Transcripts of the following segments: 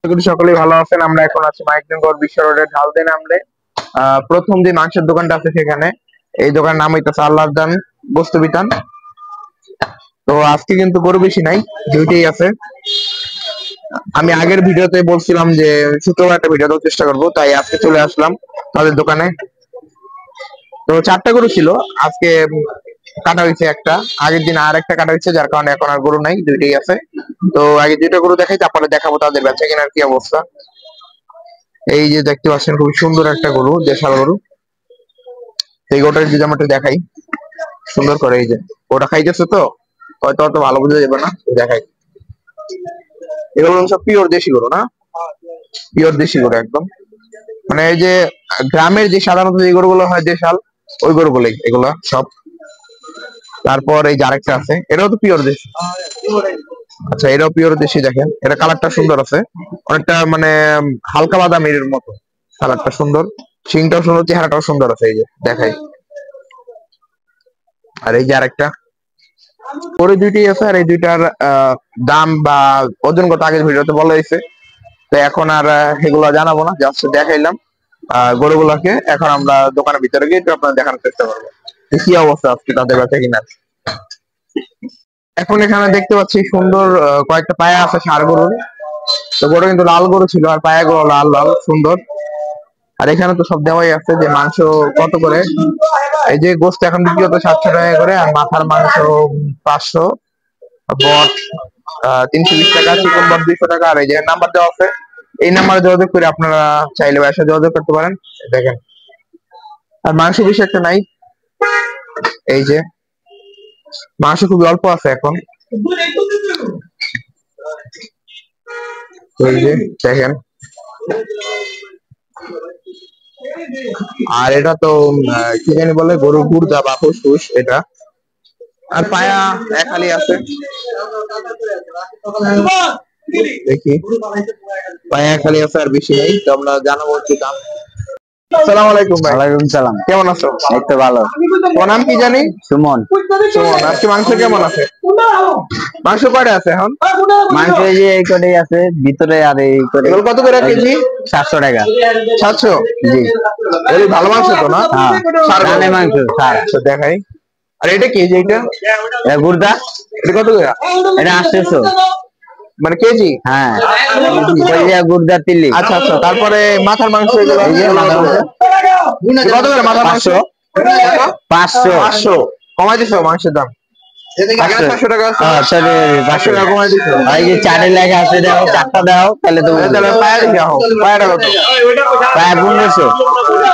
আশা করি সকলেই ভালো আছেন। আমরা এখন আছি মাইকনগর বিশ্ব রোডের ঢালতে নামলে প্রথম যে মাংসের দোকানটা আছে সেখানে। এই দোকানের নাম হইতেছে আল্লাহর দান বস্তু বিতান। তো আজকে কিন্তু গরু বেশি নাই, দুইটাই আছে। আমি আগের ভিডিওতে বলছিলাম যে শুক্রবার একটা ভিডিও দেওয়ার চেষ্টা করবো, তাই আজকে চলে আসলাম তাদের দোকানে। তো 4টা গরু ছিল, আজকে কাটা হয়েছে একটা, আগের দিন আর একটা কাটা হয়েছে, যার কারণে এখন আর গরু নাই, দুইটাই আছে। তো আগে দুইটা গরু দেখাই, তারপরে দেখাবো তাদের বেচা কেনার কি অবস্থা। এই যে দেখতে পাচ্ছেন খুবই সুন্দর একটা গরু, দেশাল গরু। এই গরুটা যদি আমরা একটু দেখাই সুন্দর করে, এই যে ওটা খাইতেছে, তো হয়তো অত ভালো বোঝা যাবে না, দেখাই। এগুলো সব পিওর দেশি গরু না, পিওর দেশি গরু একদম। মানে এই যে গ্রামের যে সাধারণত যে গরুগুলো হয় দেশাল, ওই গরুগুলোই এগুলা সব। তারপর এই যে আরেকটা আছে, এটাও তো পিওর দেশি। আচ্ছা, এটাও পিওর দেশি। দেখেন এটা কালারটা সুন্দর আছে, অনেকটা মানে হালকা বাদামির মতো কালারটা সুন্দর, শিংটাও সুন্দর, চেহারাটাও সুন্দর আছে, এই যে দেখাই। আর এই যে আরেকটা, ওই দুইটাই আছে। আর এই দুইটার দাম বা ওজন কত আগের ভিডিওতে বলা হয়েছে, তো এখন আর এগুলো জানাবো না, জাস্ট দেখাইলাম গরুগুলোকে। এখন আমরা দোকানের ভিতরে গিয়ে একটু আপনাদের দেখানোর চেষ্টা করবো কি অবস্থা আজকে তাদের কাছে কিনা। এখন এখানে দেখতে পাচ্ছি সুন্দর কয়েকটা পায়া আছে ষাঁড় গরুর। তো গরু কিন্তু লাল গরু ছিল, আর পায়া গুলো লাল লাল সুন্দর। আর এখানে তো সব দেওয়াই আছে যে মাংস কত করে। এই যে গোস্ত এখন বিক্রি হতো 700 টাকা করে, আর মাথার মাংস 500, বট 320 টাকা, চিকন বট 200 টাকা। আর এই যে নাম্বার দেওয়া আছে, এই নাম্বারে যোগাযোগ করে আপনারা চাইলে ব্যবসা যোগাযোগ করতে পারেন। দেখেন, আর মাংস বেশি একটা নাই, এই যে মাংস খুবই অল্প আছে এখন। এই যে দেখেন, আর এটা তো কি জানি বলে, গরুর গুর্দা বা ফুসফুস এটা। আর পায়া খালি আছে, দেখি পায়া খালি আছে, আর বেশি নেই। তো আমরা জানাবো কি দাম। আসসালামু আলাইকুম ভাই। ওয়ালাইকুম সালাম। কেমন আছো? এই তো ভালো। তোমার নাম কি জানি? সুমন। সুমন। আজকে মাংস কেমন আছে? মাংস কয়টা আছে এখন? মাংস এই যে এই কটাই আছে ভিতরে, আর এই করে। এগুলো কত করে কেজি? 700 টাকা। 700? জি। এই ভালো মাংস তো না? হ্যাঁ, রানের মাংস স্যার। আচ্ছা দেখাই। আর এটা কেজি? এটা গুর্দা। এটা কত করে? এটা 800। মানে কেজি? হ্যাঁ, ওই যে গুর্দা তিলি। আচ্ছা আচ্ছা। তারপরে মাথার মাংস, এগুলো এই যে মাথার মাংস কত করে? মাথার মাংস 500। 500 কমাই দিছো মাংসের দাম? আগে 700 টাকা আছে, 500 টাকা কমাই দিছো। এই যে চারে লেখা আছে, দাও 4টা দাও, তাহলে তো তাহলে পায়া দেখি আও, পায়াটা কত? প্রায় 1500।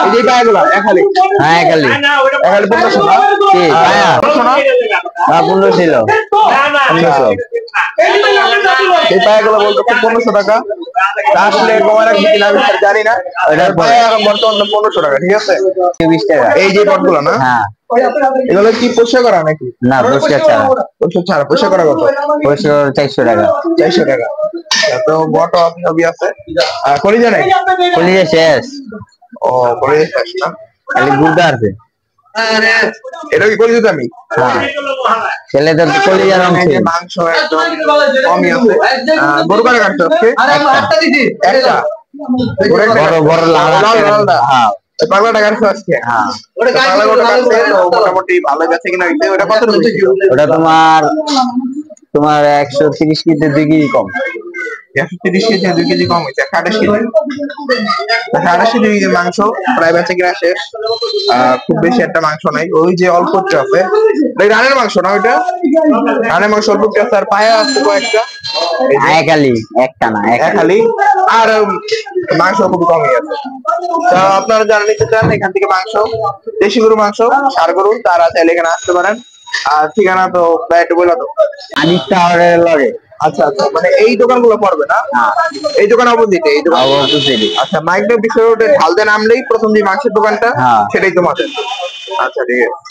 এই যে পায়াগুলো একালি? হ্যাঁ, একালি। একালি 1500 না? কি পায়া? 1500 না? হ্যাঁ, 15 ছিল। 1500। এই পায়াগুলো বলতে 1500 টাকা। আসলে কমায় রাখবি কিনা আমি জানি না। এটার পায়া এখন বর্তমানে 1500 টাকা, ঠিক আছে? 20 টাকা। এই যে পটগুলো না? হ্যাঁ। এগুলো কি পোষা করা নাকি? না, পরিষ্কার ছাড়া। পোষা ছাড়া। পোষা করা কত? পরিষ্কার 400 টাকা। 400 টাকা। তো বট সবই আছে। আর কলিজা নাই? কলিজা শেষ। ও, কলিজা শেষ না? খালি গুর্দা আছে। এটা কি কলিজা দামি? হ্যাঁ, ছেলেদের কলিজার অংশ। মাংস একদম কমই আছে। গরু কাটা কাটছো আজকে? একটা বড় বড় লাল লাল। হ্যাঁ, পাগলাটা কাটছো আজকে? হ্যাঁ। পাগলা গরুটা কাটছে, তো মোটামুটি ভালো গেছে কিনা হইছে। ওটা কত রুপি ছিল? ওটা তোমার 130 কেজি 2 কেজি কম। 130 কেজি 2 কেজি কম হয়েছে, 128 কেজি। 128 কেজি মাংস প্রায় বেঁচে কিনা শেষ। খুব বেশি একটা মাংস নাই, ওই যে অল্প একটু আছে। রানের মাংস না ওইটা? রানের মাংস অল্প একটু আছে, আর পায়া আছে কয়েকটা। একালি, একটা না, একালি। আর মাংস খুব কমই আছে। তো আপনারা যারা নিতে চান এখান থেকে মাংস, দেশি গরু মাংস, ষাঁড় গরু, তারা চাইলে এখানে আসতে পারেন। আর ঠিকানা তো একটু বলে দাও। আদিত্য হাওড়ের লগে। আচ্ছা আচ্ছা, মানে এই দোকানগুলো পড়বে না? এই দোকান অপোজিটে? এই দোকান অপোজিটে। আচ্ছা, মাইকনগর বিশ্ব রোডে ঢালতে নামলেই প্রথম যে মাংসের দোকানটা, সেটাই তোমাদের। আচ্ছা ঠিক আছে।